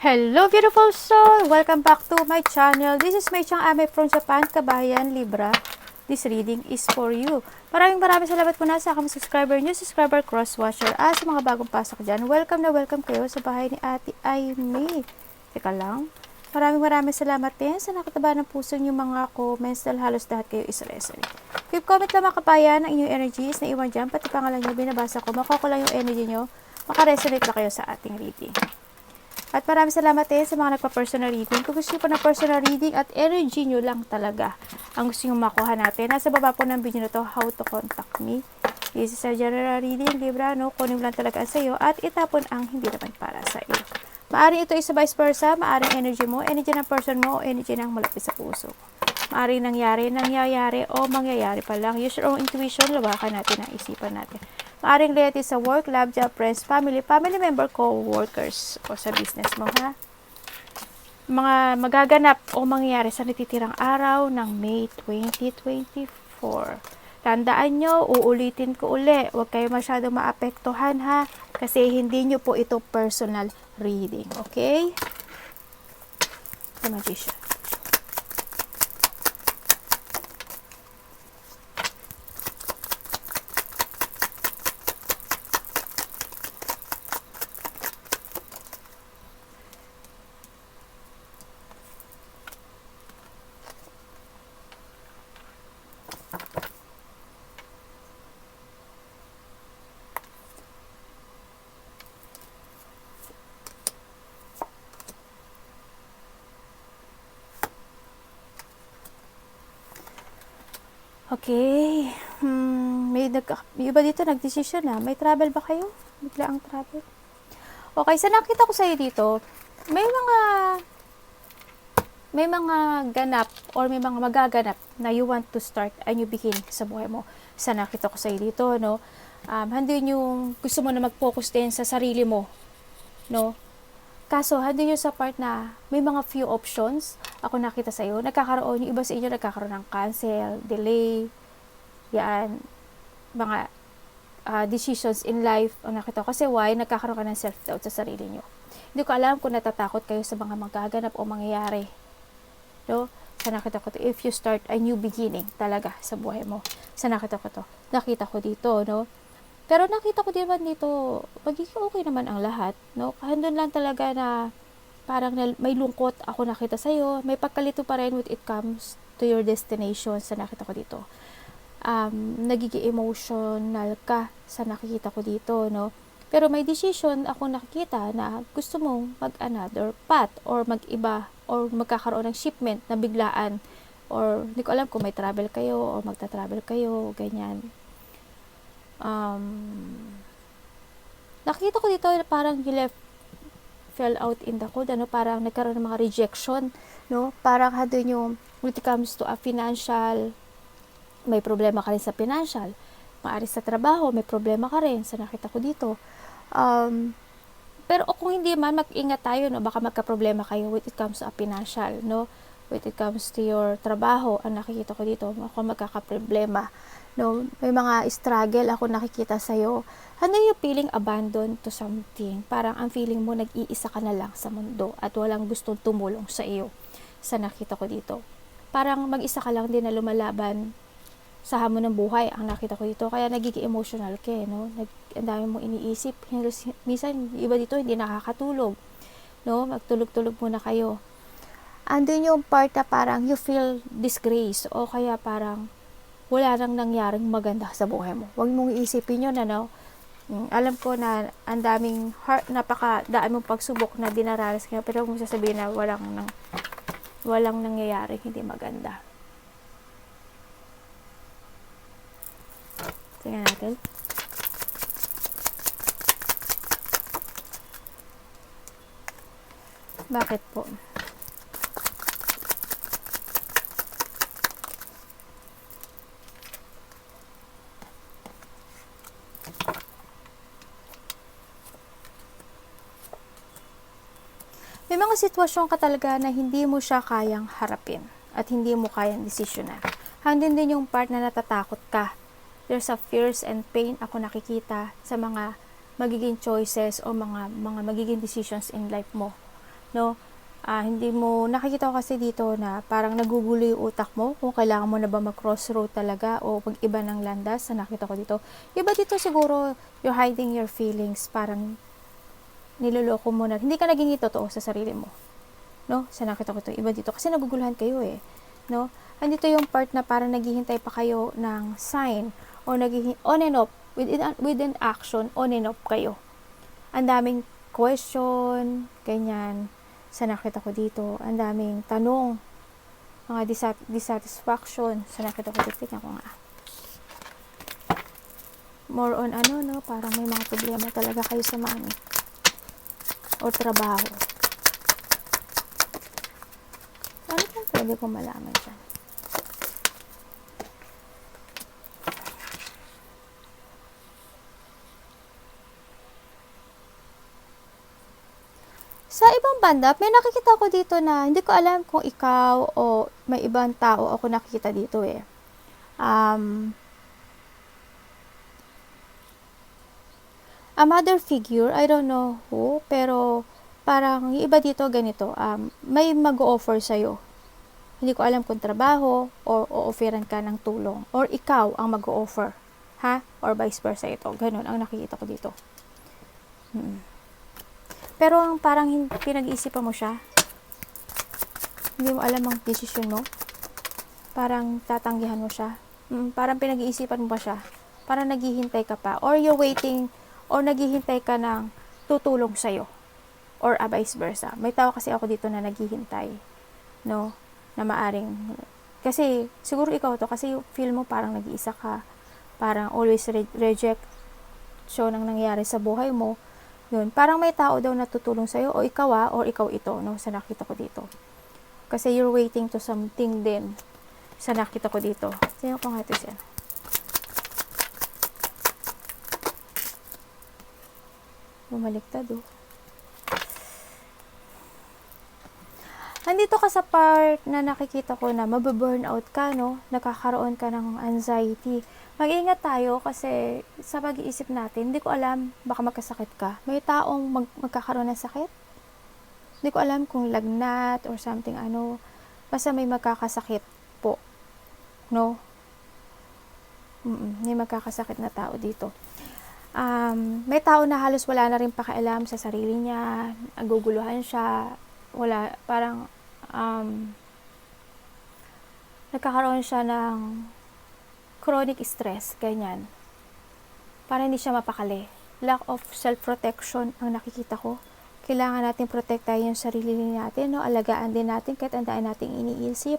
Hello beautiful soul! Welcome back to my channel. This is my Chang Ame from Japan, Kabayan, Libra. This reading is for you. Maraming salamat po na sa aking subscriber nyo, subscriber cross-watcher, at sa mga bagong pasok dyan. Welcome na welcome kayo sa bahay ni Ate Aimee. Teka lang. Maraming salamat din sa nakataba ng puso nyo mga comments dahil halos lahat kayo is-resonate. Keep comment lang mga kabayan ang inyong energies na iwan dyan, pati pangalan nyo binabasa ko. Makuha ko lang yung energy nyo. Makaresonate na kayo sa ating reading. At maraming salamat din sa mga nagpa-personal reading. Kung gusto nyo po ng personal reading at energy nyo lang talaga ang gusto nyo makuha natin. Nasa baba po ng video na to, how to contact me. This is a general reading, Libra, no? Kunin mo lang talaga sa iyo at itapon ang hindi naman para sa iyo. Maaring ito is vice versa, maaring energy mo, energy ng person mo, o energy ng malapit sa puso. Maaring nangyayari, o mangyayari pa lang. Use your own intuition, lawakan natin ang isipan natin. Maaring related sa work, love, job, friends, family member, co-workers, o sa business mo, ha? Mga magaganap o mangyayari sa natitirang araw ng May 2024. Tandaan nyo, uulitin ko uli, huwag kayo masyadong maapektuhan, ha? Kasi hindi nyo po ito personal reading, okay? The Magician. Okay. May iba dito nagdesisyon na. May travel ba kayo? Bigla ang travel. Okay, sa nakita ko sa iyo dito, may mga ganap or may mga magaganap na you want to start a new beginning sa buhay mo. Sa nakita ko sa iyo dito, no? Handin yung gusto mo na mag-focus din sa sarili mo, no? Kaso, handin yung sa part na may mga few options. Ako nakita sa iyo, nagkakaroon, yung iba sa inyo nagkakaroon ng cancel, delay, yan, mga decisions in life. Ang nakita ko kasi why, nagkakaroon ka ng self-doubt sa sarili nyo. Hindi ko alam kung natatakot kayo sa mga magaganap o mangyayari. No? Sa nakita ko to, if you start a new beginning talaga sa buhay mo. Sa nakita ko to, nakita ko dito, no? Pero nakita ko din naman dito, magiging okay naman ang lahat, no? Handun lang talaga na parang may lungkot ako nakita sa'yo, may pagkalito pa rin when it comes to your destination sa nakita ko dito. Nagiging emotional ka sa nakikita ko dito, no? Pero may decision ako nakikita na gusto mong mag-another path or mag-iba or magkakaroon ng shipment na biglaan or hindi ko alam kung may travel kayo or magta-travel kayo, ganyan. Nakita ko dito parang fell out in the cold, ano, parang nagkaroon ng mga rejection, no? Parang doon yung when it comes to a financial, may problema ka rin sa financial. Maari sa trabaho, may problema ka rin sa nakita ko dito. Pero kung hindi man, mag-ingat tayo, no? Baka magka-problema kayo when it comes to a financial, no? When it comes to your trabaho, ang nakikita ko dito, ako magkaka-problema. No, may mga struggle ako nakikita sa'yo. Ano yung feeling abandoned to something? Parang ang feeling mo nag-iisa ka na lang sa mundo at walang gustong tumulong sa iyo. Sa nakita ko dito. Parang mag-isa ka lang din na lumalaban sa hamon ng buhay ang nakita ko dito. Kaya nagiging emotional ka, no? Ang dami mong iniisip. Minsan, iba dito hindi nakakatulog. No? Magtulog-tulog muna kayo. Andun yung part na parang you feel disgrace o kaya parang wala nang nangyaring maganda sa buhay mo. Huwag mong iisipin yun, ano? Alam ko na ang daming napakadaan mong pagsubok na dinaranas kayo, pero huwag mong sasabihin na walang nangyayari hindi maganda. Tingnan natin. Bakit po? May mga sitwasyon ka talaga na hindi mo siya kayang harapin at hindi mo kayang desisyonan. Handin din yung part na natatakot ka. There's a fears and pain ako nakikita sa mga magiging choices o mga magiging decisions in life mo. no? Hindi mo, nakikita ko kasi dito na parang nagugulo yung utak mo kung kailangan mo na ba mag-crossroad talaga o mag-iba ng landas na nakita ko dito. Iba dito siguro, you're hiding your feelings, parang niloloko mo na, hindi ka naging totoo sa sarili mo. No? Sa nakita ko ito, iba dito. Kasi naguguluhan kayo eh. No? Andito yung part na parang naghihintay pa kayo ng sign o on and off, within action, on and off kayo. Ang daming question, ganyan, sa nakita ko dito. Ang daming tanong, mga dissatisfaction, sa nakita ko dito. Tingnan ko nga. More on no, parang may mga problema talaga kayo sa money o trabaho. Ano bang pwede kong malaman dyan? Sa ibang banda, may nakikita ko dito na hindi ko alam kung ikaw o may ibang tao ako nakikita dito eh. A mother figure, I don't know who, pero parang yung iba dito ganito, may mag-o-offer sa'yo. Hindi ko alam kung trabaho or o-offeran ka ng tulong or ikaw ang mag-o-offer, ha? Or vice versa ito. Ganun ang nakikita ko dito. Pero parang pinag-iisipan mo siya. Hindi mo alam ang desisyon mo. Parang tatanggihan mo siya. Parang pinag-iisipan mo pa siya. Parang naghihintay ka pa. Or you're waiting, or naghihintay ka ng tutulong sa'yo. Or vice versa. May tao kasi ako dito na naghihintay. No? Na maaring, kasi siguro ikaw to, kasi yung feel mo parang nag-iisa ka. Parang always rejection ang nangyayari sa buhay mo. Yun, parang may tao daw na tutulong sa'yo, o ikaw or ikaw ito, no, sa nakita ko dito. Kasi you're waiting to something din, sa nakita ko dito. Sino ko nga ito siya? Bumaliktad, oh. Nandito ka sa part na nakikita ko na mababurnout ka, no? Nakakaroon ka ng anxiety. Mag-ingat tayo kasi sa pag-iisip natin, hindi ko alam, baka magkasakit ka. May taong magkakaroon ng sakit? Hindi ko alam kung lagnat or something basta may magkakasakit po. No? May magkakasakit na tao dito. May tao na halos wala na rin pakialam sa sarili niya, naguguluhan siya, wala, parang nagkakaroon siya ng chronic stress, ganyan. Para hindi siya mapakali. Lack of self-protection ang nakikita ko. Kailangan natin protektahan yung sarili natin, no? Alagaan din natin kahit ang daan nating iniisip,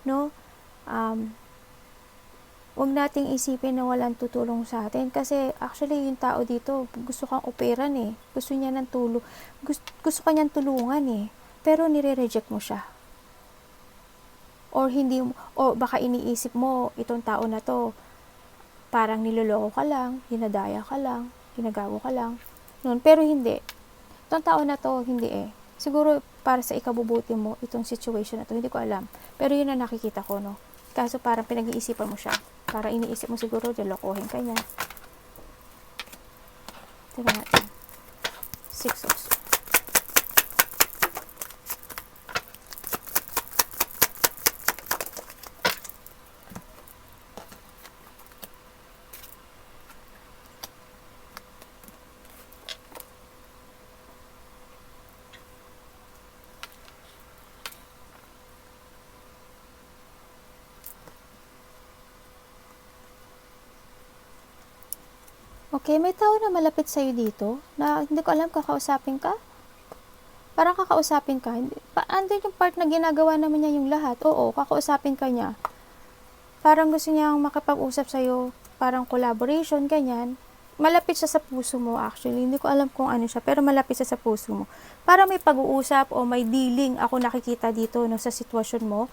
no? Huwag nating isipin na walang tutulong sa atin kasi actually yung tao dito gusto kang operan eh. Gusto niya ng tulong. Gusto kanyang tulungan eh. Pero nire-reject mo siya. Or hindi, o baka iniisip mo, itong tao na to, parang niloloko ka lang, hinadaya ka lang, ginagago ka lang. Noon, pero hindi. Itong tao na to, hindi eh. Siguro para sa ikabubuti mo, itong situation na to, hindi ko alam. Pero yun ang nakikita ko, no. Kaso parang pinag-iisipan mo siya. Para iniisip mo siguro, lokohin ka niya. Tingnan natin. 6 of Swords. Okay, may tao na malapit sa'yo dito na hindi ko alam, kakausapin ka? Parang kakausapin ka. Andun yung part na ginagawa naman niya yung lahat. Oo, kakausapin ka niya. Parang gusto niyang makipag-usap sa'yo, parang collaboration, ganyan. Malapit siya sa puso mo actually. Hindi ko alam kung ano siya, pero malapit siya sa puso mo. Parang may pag-uusap o may dealing ako nakikita dito, no, sa sitwasyon mo.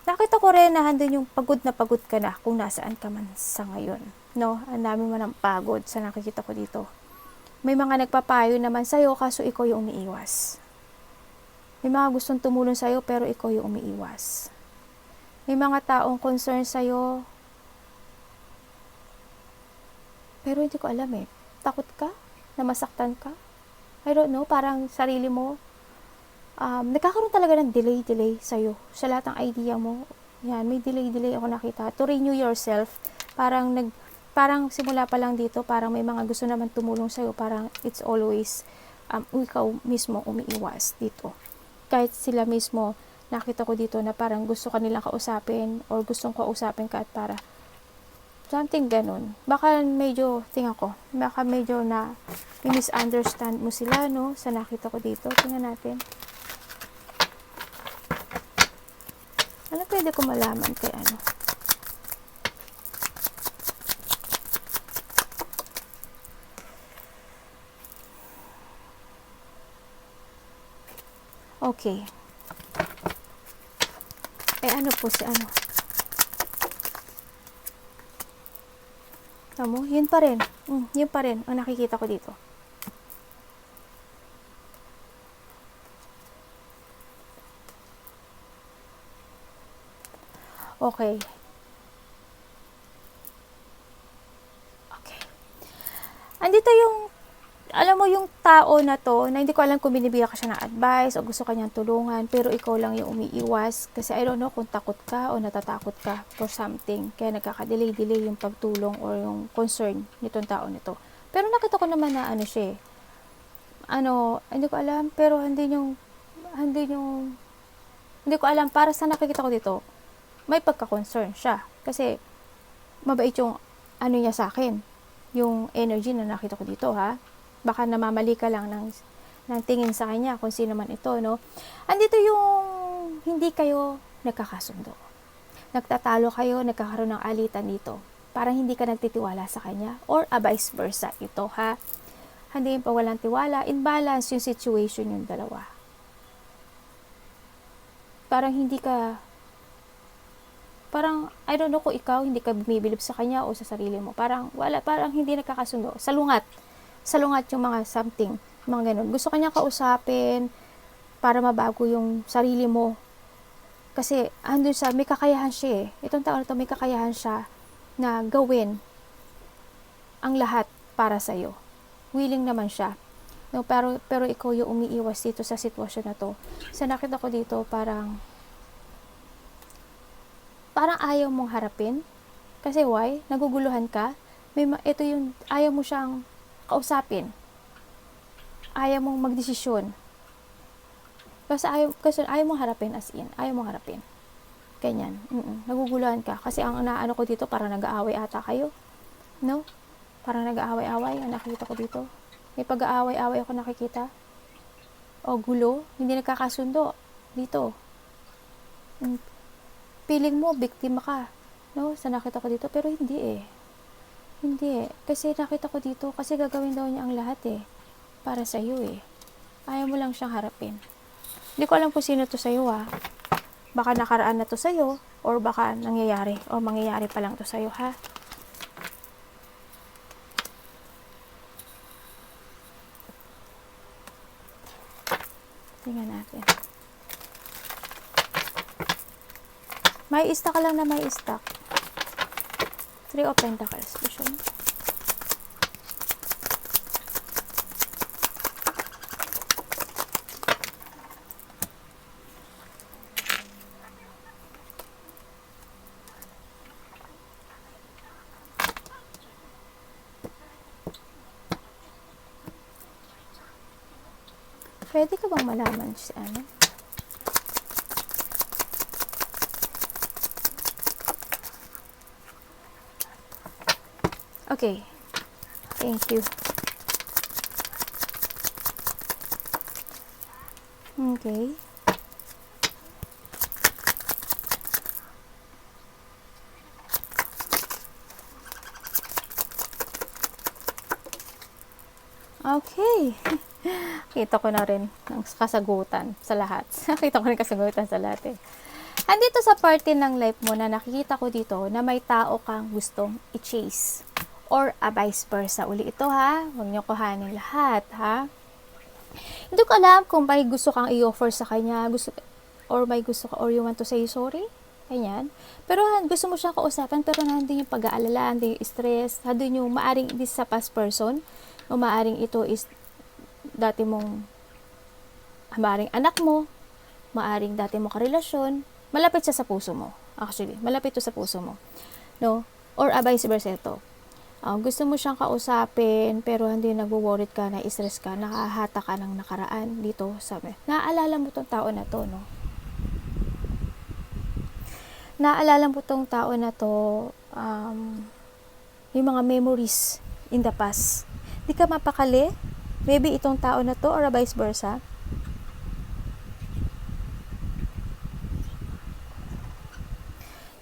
Nakita ko rin na handun yung pagod ka na kung nasaan ka man sa ngayon. No, ang dami mo ng pagod sa nakikita ko dito. May mga nagpapayo naman sa'yo kaso ikaw yung umiiwas. May mga gustong tumulong sa'yo pero ikaw yung umiiwas. May mga taong concern sa'yo pero hindi ko alam eh. Takot ka? Na masaktan ka? I don't know, parang sarili mo nagkakaroon talaga ng delay sa'yo. Sa lahat ng idea mo, yan, may delay ako nakita. To renew yourself, parang simula pa lang dito, parang may mga gusto naman tumulong sa'yo, parang it's always, ikaw mismo umiiwas dito. Kahit sila mismo, nakita ko dito na parang gusto ka nilang kausapin, or gustong kausapin ka at para something ganun. Baka medyo, tingnan ko, baka medyo na misunderstand mo sila, no? Sa nakita ko dito. Tingnan natin. Ano pwede ko malaman kay ano? Okay. Ano po si ano? Tamo, yun pa rin. Yun pa rin ang nakikita ko dito. Okay. Andito yung, alam mo yung tao na to, na hindi ko alam kung binibigyan ka siya ng advice o gusto kanyang tulungan, pero ikaw lang yung umiiwas. Kasi I don't know kung takot ka o natatakot ka for something. Kaya nagkakadelay yung pagtulong or yung concern nitong tao nito. Pero nakita ko naman na ano siya hindi ko alam, pero hindi ko alam para sa nakikita ko dito. May pagka-concern siya. Kasi, mabait yung ano niya sa akin. Yung energy na nakita ko dito, ha? Baka namamali ka lang ng tingin sa kanya kung sino man ito, no? Andito yung hindi kayo nagkakasundo. Nagtatalo kayo, nagkakaroon ng alitan dito. Parang hindi ka nagtitiwala sa kanya or vice versa ito, ha? Hindi pa walang tiwala, imbalance yung situation yung dalawa. Parang I don't know kung ikaw hindi ka bumibilib sa kanya o sa sarili mo. Parang hindi nakakasundo. Salungat yung mga something, mga ganun. Gusto kanya kausapin para mabago yung sarili mo. Kasi andun may kakayahan siya eh. Itong tao na to may kakayahan siya na gawin ang lahat para sa'yo. Willing naman siya. No, pero ikaw yung umiiwas dito sa sitwasyon na to. Sa nakita ko dito, parang ayaw mong harapin. Kasi why? Naguguluhan ka. Ito yung ayaw mo siyang kausapin. Ayaw mong magdesisyon. Kasi ayaw mong harapin as in. Ayaw mong harapin. Ganyan. Naguguluhan ka. Kasi ang naano ko dito, parang nag-aaway ata kayo. No? Parang nag-aaway-aaway. Ang nakikita ko dito. May pag-aaway-aaway ako nakikita. O gulo. Hindi nagkakasundo. Dito. Feeling mo, biktima ka. No? Sa nakita ko dito. Pero hindi eh. Hindi eh. Kasi nakita ko dito. Kasi gagawin daw niya ang lahat eh. Para sa iyo eh. Ayaw mo lang siyang harapin. Hindi ko alam kung sino to sa'yo ah. Baka nakaraan na to sa'yo. Or baka nangyayari. O mangyayari pa lang to sa'yo ha. Tingnan natin. May stock ka lang na may stock. 3 of Pentacles. Vision. Pwede ka bang malaman si ano? Okay. Thank you. Okay. Okay. Kita ko na rin ang kasagutan sa lahat. Kita ko rin kasagutan sa lahat eh. Andito sa party ng life mo na nakikita ko dito na may tao kang gustong i-chase. Or vice versa. Uli ito ha. Huwag niyo kuhanin lahat ha. Hindi ko alam kung may gusto kang i-offer sa kanya. Or you want to say sorry. Ganyan. Pero gusto mo siyang kausapin pero nandun yung pag-aalala, nandun yung stress, nandun yung maaring this sa past person o maaring ito is dati mong maaring anak mo, maaring dati mo karelasyon, malapit siya sa puso mo. Actually, malapit to sa puso mo. No? Or vice versa ito. Gusto mo siyang kausapin, pero hindi nagwo-worried ka, na-stress ka, nakahata ka ng nakaraan dito sa naaalala mo tong tao na to, no? Naaalala mo tong tao na to, yung mga memories in the past. Di ka mapakali, maybe itong tao na to, or vice versa.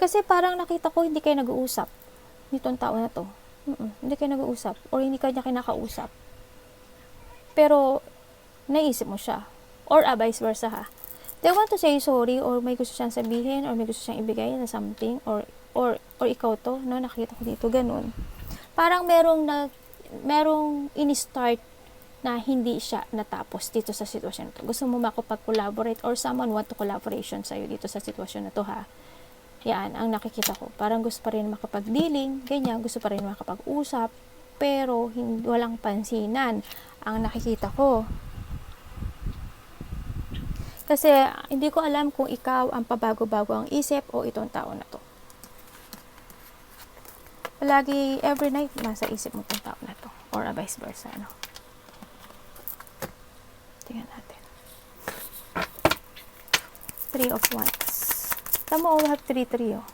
Kasi parang nakita ko, hindi kayo nag-uusap nitong tao na to. Hindi kayo nag-uusap or hindi ka niya kinakausap. Pero naisip mo siya or vice versa ha. They want to say sorry or may gusto siyang sabihin or may gusto siyang ibigay na something or ikaw to, no, nakita ko dito ganun. Parang merong in-start na hindi siya natapos dito sa sitwasyon na to. Gusto mo makapag-collaborate or someone want to collaboration sa'yo dito sa sitwasyon na to ha. Yan, ang nakikita ko. Parang gusto pa rin makapag-dealing, ganyan, gusto pa rin makapag-usap, pero walang pansinan ang nakikita ko. Kasi, hindi ko alam kung ikaw ang pabago-bago ang isip o itong tao na to. Palagi, every night, nasa isip mo itong tao na to. Or vice versa, no? Tingnan natin. 3 of Wands. Tama, we have 3-3, oh.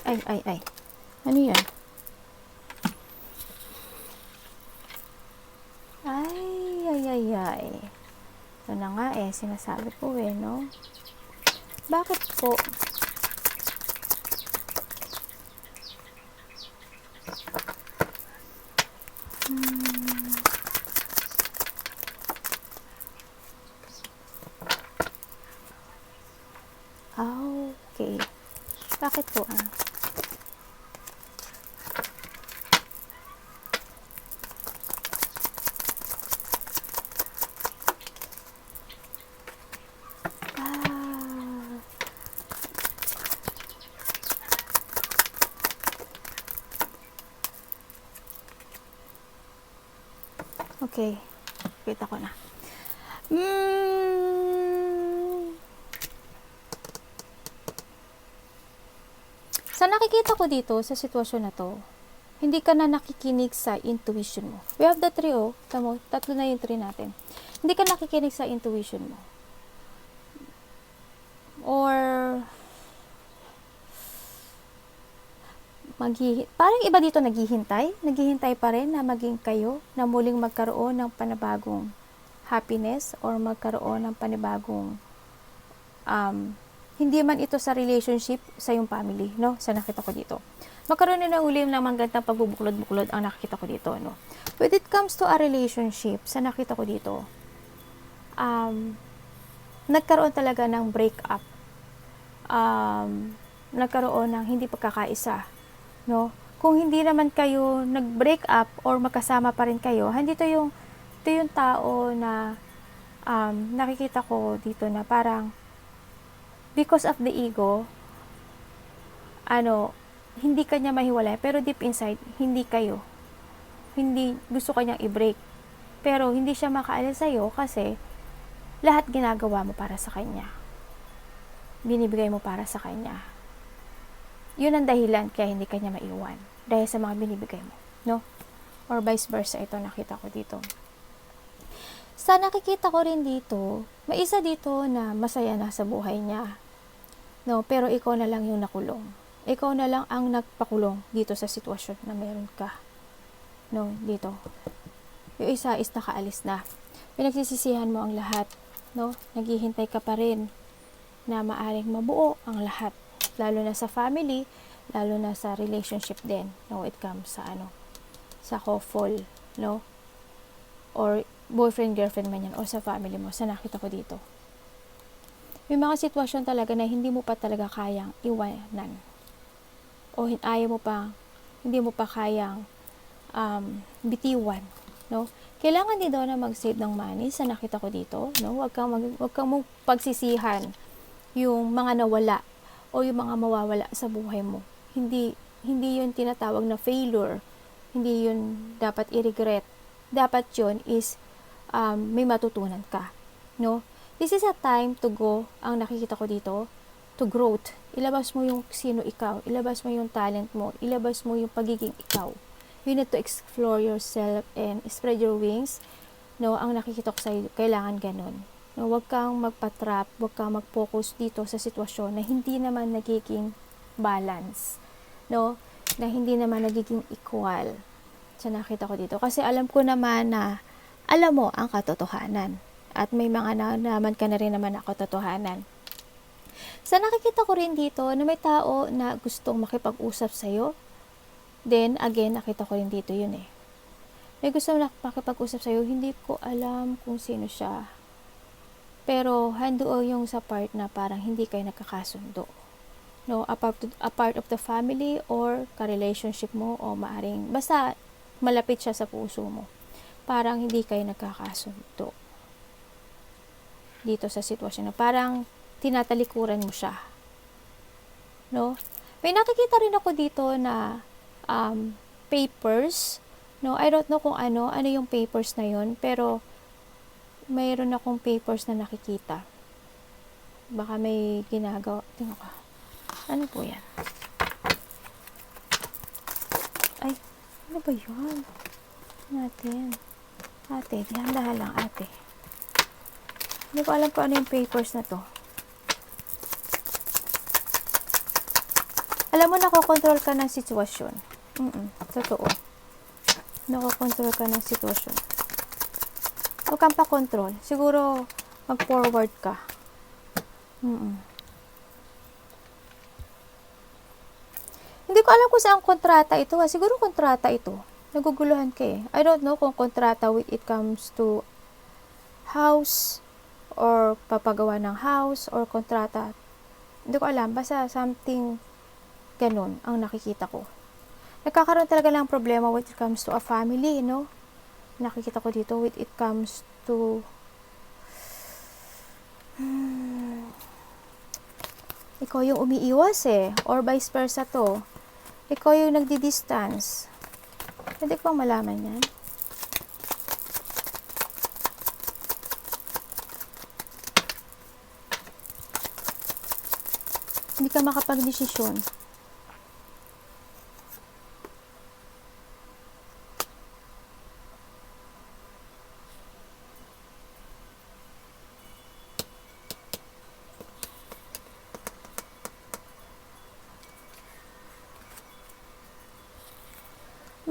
Ay. Ano yan? Ay. Ito na nga sinasabi ko no? Bakit po? Okay. Bakit po Okay. Kita ko na. Sa nakikita ko dito, sa sitwasyon na to, hindi ka na nakikinig sa intuition mo. We have the 3, oh. Tamo, 3 na yung 3 natin. Hindi ka nakikinig sa intuition mo. Or, parang iba dito naghihintay pa rin na maging kayo, na muling magkaroon ng panibagong happiness or magkaroon ng panibagong hindi man ito sa relationship sa yung family, no? Sa nakita ko dito. Magkaroon na ulit ng magandang pagbubuklod-buklod ang nakita ko dito, no? When it comes to a relationship, sa nakita ko dito, nagkaroon talaga ng breakup. Nagkaroon ng hindi pagkakaisa, no? Kung hindi naman kayo nag-break up or magkasama pa rin kayo, ito yung tao na nakikita ko dito na parang because of the ego, hindi kanya mahiwalay, pero deep inside, hindi kayo. Hindi gusto kanyang i-break. Pero hindi siya makaalis sa'yo kasi lahat ginagawa mo para sa kanya. Binibigay mo para sa kanya. Yun ang dahilan kaya hindi kanya maiwan. Dahil sa mga binibigay mo, no? Or vice versa, ito nakita ko dito. Sa nakikita ko rin dito, may isa dito na masaya na sa buhay niya. No, pero ikaw na lang yung nakulong. Ikaw na lang ang nagpakulong dito sa sitwasyon na meron ka. No, dito. Yung isa is nakaalis na. Pinagsisisihan mo ang lahat, no? Naghihintay ka pa rin na maaring mabuo ang lahat, lalo na sa family, lalo na sa relationship din. No, it comes sa sa couple, no? Or boyfriend, girlfriend man yan, o sa family mo, sa nakita ko dito. May mga sitwasyon talaga na hindi mo pa talaga kayang iwanan. O hindi mo pa kayang bitiwan, no? Kailangan din daw na mag-save ng money sa nakita ko dito, no? Huwag kang pagsisihan yung mga nawala o yung mga mawawala sa buhay mo. Hindi yun tinatawag na failure Hindi yun dapat i-regret. Dapat yun is may matutunan ka. No? This is a time to go, ang nakikita ko dito, to growth. Ilabas mo yung sino ikaw. Ilabas mo yung talent mo. Ilabas mo yung pagiging ikaw. You need to explore yourself and spread your wings. No, ang nakikita ko sa'yo, kailangan ganun. No, huwag kang magpa-trap, huwag kang mag-focus dito sa sitwasyon na hindi naman nagiging balance. No, na hindi naman nagiging equal. So, nakita ko dito. Kasi alam ko naman na alam mo ang katotohanan. At may mga naman ka na rin naman na katotohanan. So, nakikita ko rin dito na may tao na gustong makipag-usap sa'yo. Then, again, nakita ko rin dito yun eh. May gusto makipag-usap sa'yo, hindi ko alam kung sino siya. Pero, handoon yung sa part na parang hindi kayo nakakasundo. No, a part of the family or ka-relationship mo o maaring, basta malapit siya sa puso mo. Parang hindi kayo nagkakasundo. Dito sa sitwasyon na parang tinatalikuran mo siya. No? May nakikita rin ako dito na papers. No, I don't know kung ano yung papers na yun, pero mayroon akong papers na nakikita. Baka may ginagawa. Tingnan ko. Ano po yan? Ay, ano ba yun? Natin. Ate, dahan-dahan lang ate. Hindi ko alam kung ano yung papers na to. Alam mo, nakokontrol ka ng sitwasyon. Totoo. Nakokontrol ka ng sitwasyon. Huwag kang pa-control. Siguro, mag-forward ka. Hindi ko alam kung saan kontrata ito. Siguro kontrata ito. Naguguluhan ka eh. I don't know kung kontrata when it comes to house or papagawa ng house or kontrata. Hindi ko alam. Basta something ganun ang nakikita ko. Nagkakaroon talaga ng problema when it comes to a family, no? Nakikita ko dito when it comes to ikaw yung umiiwas eh. Or vice versa to. Ikaw yung nagdi-distance. Pwede ko bang malaman yan? Hindi ka makapag-desisyon.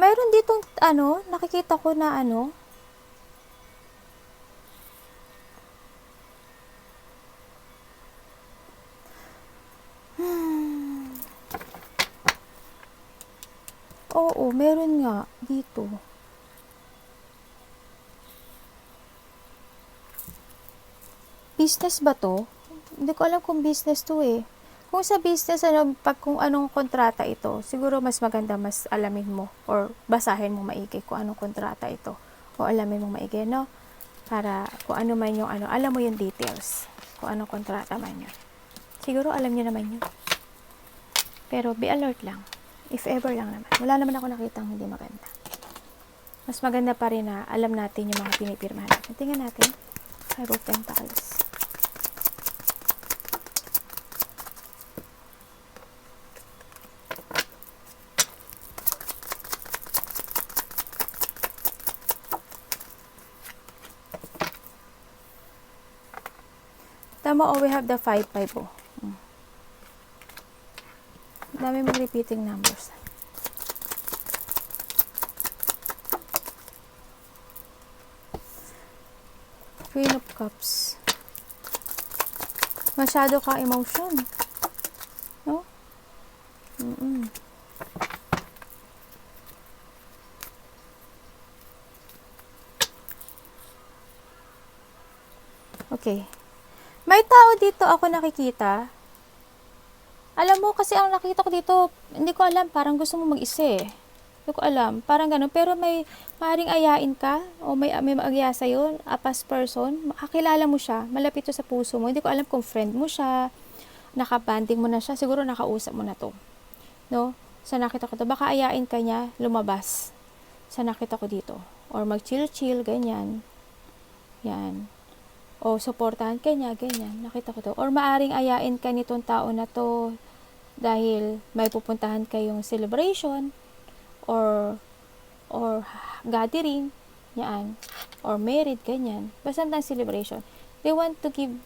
Mayroon ditong nakikita ko na Oo, meron nga dito. Business ba to? Hindi ko alam kung business to eh. Kung sa business, kung anong kontrata ito, siguro mas maganda, mas alamin mo or basahin mo maigi kung anong kontrata ito. O alamin mo maigi, no? Para kung ano man yung alam mo yung details. Kung anong kontrata man yun. Siguro alam niyo naman yun. Pero be alert lang. If ever lang naman. Wala naman ako nakitang hindi maganda. Mas maganda pa rin na alam natin yung mga pinipirmahan natin. Tingnan natin. Five of Pentacles. Tama, we have the 5-5 oh. Dami mong repeating numbers. Queen of Cups. Masyado ka emotion. No? Okay. May tao dito ako nakikita. Alam mo, kasi ang nakita ko dito, hindi ko alam, parang gusto mo mag-isa eh. Hindi ko alam, parang gano'n. Pero may maaaring ayain ka, o may mag-aya sa'yo, a past person, makakilala mo siya, malapit to sa puso mo. Hindi ko alam kung friend mo siya, nakabanding mo na siya, siguro nakausap mo na to. No? So nakita ko to, baka ayain ka niya, lumabas. sa nakita ko dito. Or mag-chill-chill, ganyan. Yan. O suportahan ka niya, ganyan. Nakita ko to. Or maaring ayain ka nitong tao na to dahil may pupuntahan kayong celebration or gathering, yan. Or married, ganyan. Basta ng celebration. They want to give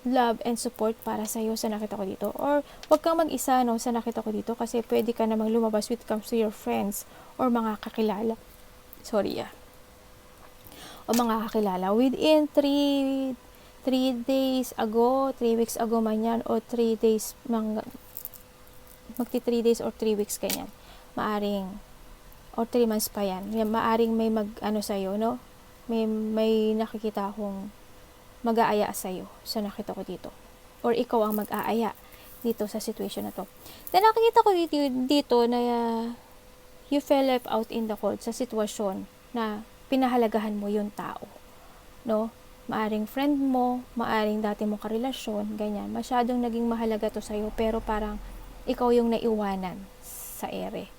love and support para sa iyo sa nakita ko dito. Or wag kang mag-isa no sa nakita ko dito kasi pwede ka namang lumabas with comes to your friends or mga kakilala. Sorry o mga kakilala within 3 days ago, 3 weeks ago man yan, o 3 days magti 3 days or 3 weeks ganyan. Maaring or 3 months pa yan. Maaring may mag-ano sa'yo, no? May nakikita akong mag-aaya sa'yo sa nakita ko dito. Or ikaw ang mag-aaya dito sa situation na to. Then nakikita ko dito na you feel left out in the cold sa sitwasyon na pinahalagahan mo yung tao. No? Maaring friend mo, maaring dati mo karelasyon, ganyan. Masyadong naging mahalaga to sa'yo pero parang ikaw yung naiwanan sa ere.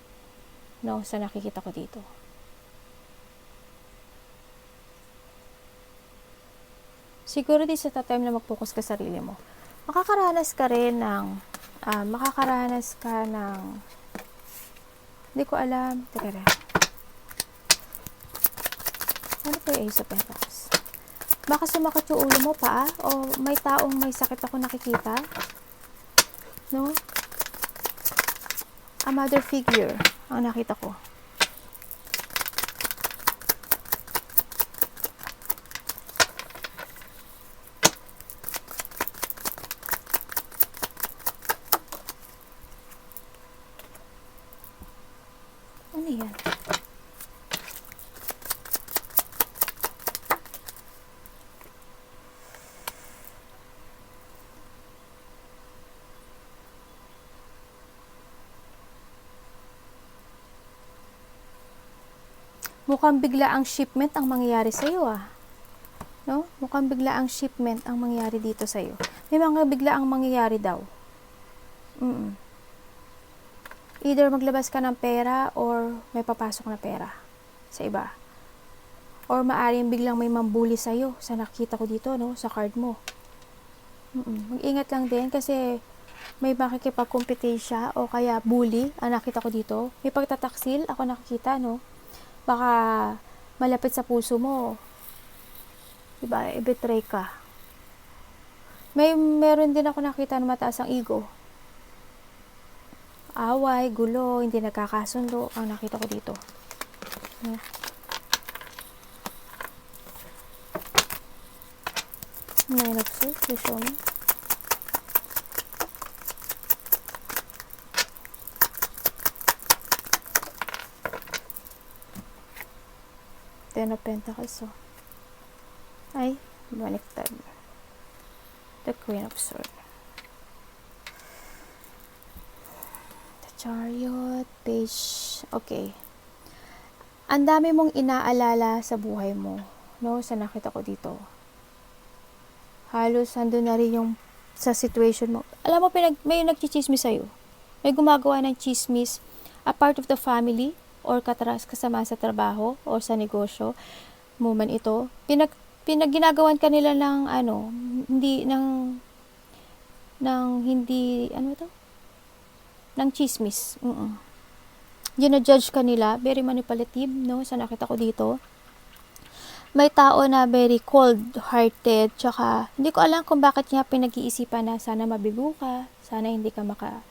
No? Sa nakikita ko dito. Siguro din sa time na mag-focus ka sa sarili mo. Makakaranas ka ng hindi ko alam. Teka rin. Ano po yung Ace of Pentacles? Baka sumakit yung ulo mo pa, o may taong may sakit ako nakikita. No? A mother figure ang nakita ko. Ano yan? Mukhang bigla ang shipment ang mangyayari sa iyo No? Mukhang bigla ang shipment ang mangyayari dito sa iyo. May mga bigla ang mangyayari daw. Either maglabas ka ng pera or may papasok na pera sa iba. Or maaring biglang may mambuli sa iyo sa nakita ko dito, no, sa card mo. Mag-ingat lang din kasi may makikipagkompetensya o kaya bully ang nakita ko dito. May pagtataksil ako nakikita, no. Baka malapit sa puso mo. Diba? I-betray ka. Meron din ako nakita na mataas ang ego. Away, gulo, hindi nagkakasundo ang nakita ko dito. Nine of Swords, you show me. Ten of Pentacles, ay, baliktad. The Queen of Swords. The Chariot, Page. Okay. Ang dami mong inaalala sa buhay mo, no? Sa nakita ko dito. Halos andun na rin yung sa situation mo. Alam mo, may nagchichismis sa'yo. May gumagawa ng chismis, a part of the family, or kasama sa trabaho or sa negosyo mo man ito, ginagawan ka nila ng ng chismis. Gina-judge ka nila, very manipulative, no, sa nakita ko dito. May tao na very cold-hearted, tsaka hindi ko alam kung bakit niya pinag-iisipan na sana mabigo ka, sana hindi ka maka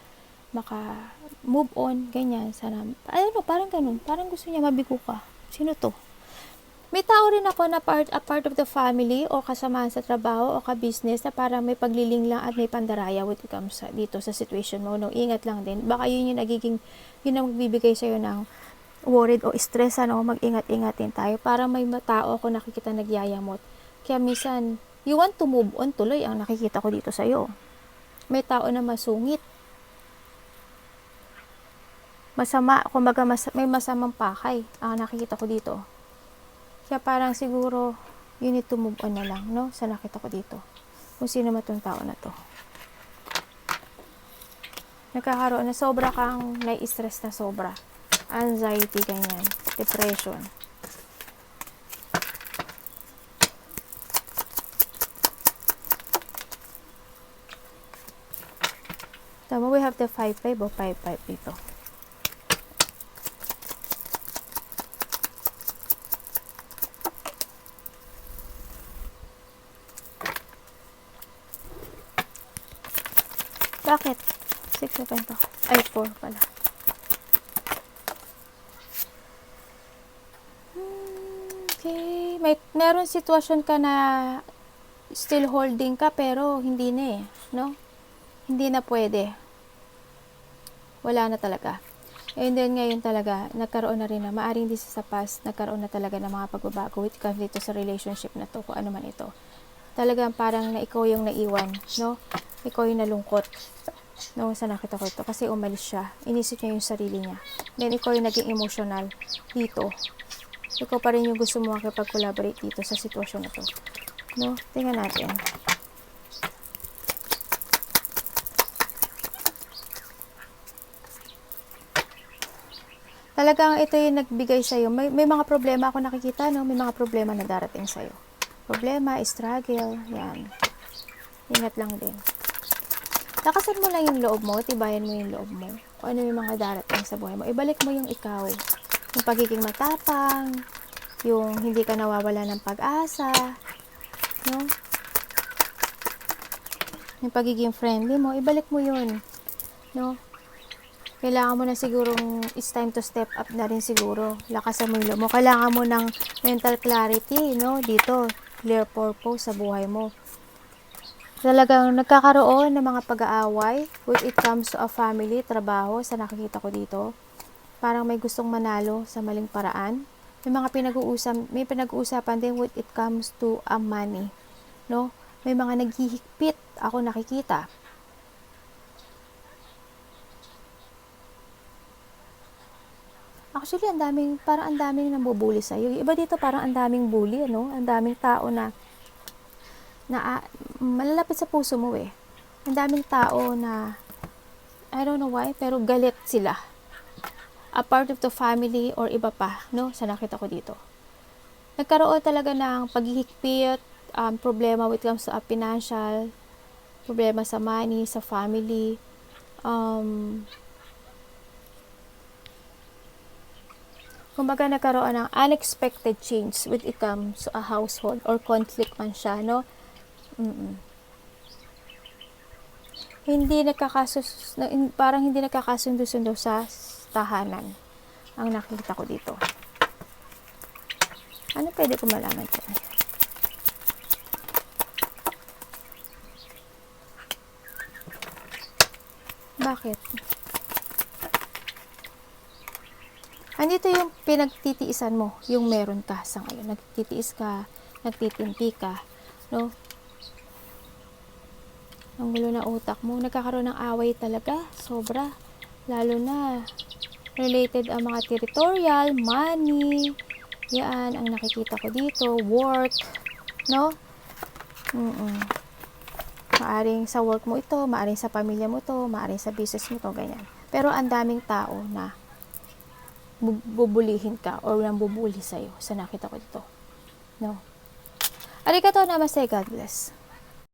move on, ganyan, sana, parang ganun, parang gusto niya mabigo ka. Sino to? May tao rin ako na a part of the family o kasamahan sa trabaho o ka-business na parang may pagliling lang at may pandaraya with it comes dito sa situation mo. No? Ingat lang din. Baka yun yung yun ang magbibigay sa'yo ng worried o stress, mag-ingat-ingatin tayo. Parang may tao ako nakikita nagyayamot. Kaya minsan, you want to move on tuloy ang nakikita ko dito sa'yo. May tao na masungit. Masama, kumbaga may masamang pakay ang nakikita ko dito. Kaya parang siguro you need to move on na lang, no? Sa nakita ko dito. Kung sino man tong tao na to. Nagkakaroon na sobra kang nai-stress na sobra. Anxiety, ganyan. depression. Tama, we have the 5-5 o 5-5 dito. Bakit? 6 of Pentacles. Ay, 4 pala. Okay. Meron sitwasyon ka na still holding ka pero hindi na eh. No? Hindi na pwede. Wala na talaga. And then ngayon talaga, nagkaroon na rin na, maaring di sa past, nagkaroon na talaga ng mga pagbabago with dito sa relationship na to, kung ano man ito. Talagang parang na ikaw yung naiwan, no? Ikaw yung nalungkot. No, sa nakita ko ito. Kasi umalis siya. Inisip niya yung sarili niya. Then, ikaw yung naging emotional dito. Ikaw pa rin yung gusto mo makipag-collaborate dito sa sitwasyon na to. No? Tingnan natin. Talagang ito yung nagbigay sa'yo. May mga problema ako nakikita, no? May mga problema na darating sa'yo. Problema, struggle, yan. Ingat lang din. Lakasan mo lang yung loob mo, tibayan mo yung loob mo. Kung ano yung mga darating sa buhay mo. Ibalik mo yung ikaw. Yung pagiging matapang, yung hindi ka nawawala ng pag-asa, no? Yung pagiging friendly mo, ibalik mo yun, no? Kailangan mo na sigurong, it's time to step up na rin siguro. Lakasan mo yung loob mo. Kailangan mo ng mental clarity, no? Dito, clear purpose sa buhay mo. Talagang nagkakaroon ng mga pag-aaway when it comes to a family, trabaho, sa nakikita ko dito. Parang may gustong manalo sa maling paraan. May pinag-uusapan din when it comes to a money, no? May mga naghihigpit ako nakikita. Actually, parang ang daming nambubuli sa'yo. Yung iba dito parang ang daming bully, no? Ang daming tao na malalapit sa puso mo eh. Ang daming tao na, I don't know why, pero galit sila. A part of the family or iba pa, no? Sa nakita ko dito. Nagkaroon talaga ng paghihigpit, problema with comes to financial, problema sa money, sa family, kumbaga nagkaroon ng unexpected change when it comes to a household or conflict man siya, no? Parang hindi nakakasundo-sundo sa tahanan ang nakita ko dito. Ano pwede ko malaman dyan? Bakit? Andito yung pinagtitiisan mo, yung meron ka sa ngayon. Nagtitiis ka, nagtitimpi ka, no? Ang gulo na utak mo. Nagkakaroon ng away talaga. Sobra. Lalo na related ang mga territorial, money. Yan ang nakikita ko dito. Work. No? Maaring sa work mo ito, maaring sa pamilya mo ito, maaring sa business mo ito, ganyan. Pero ang daming tao na bubulihin ka or nambubuli sa'yo sa nakita ko dito. No? Arigatou namaste, God bless.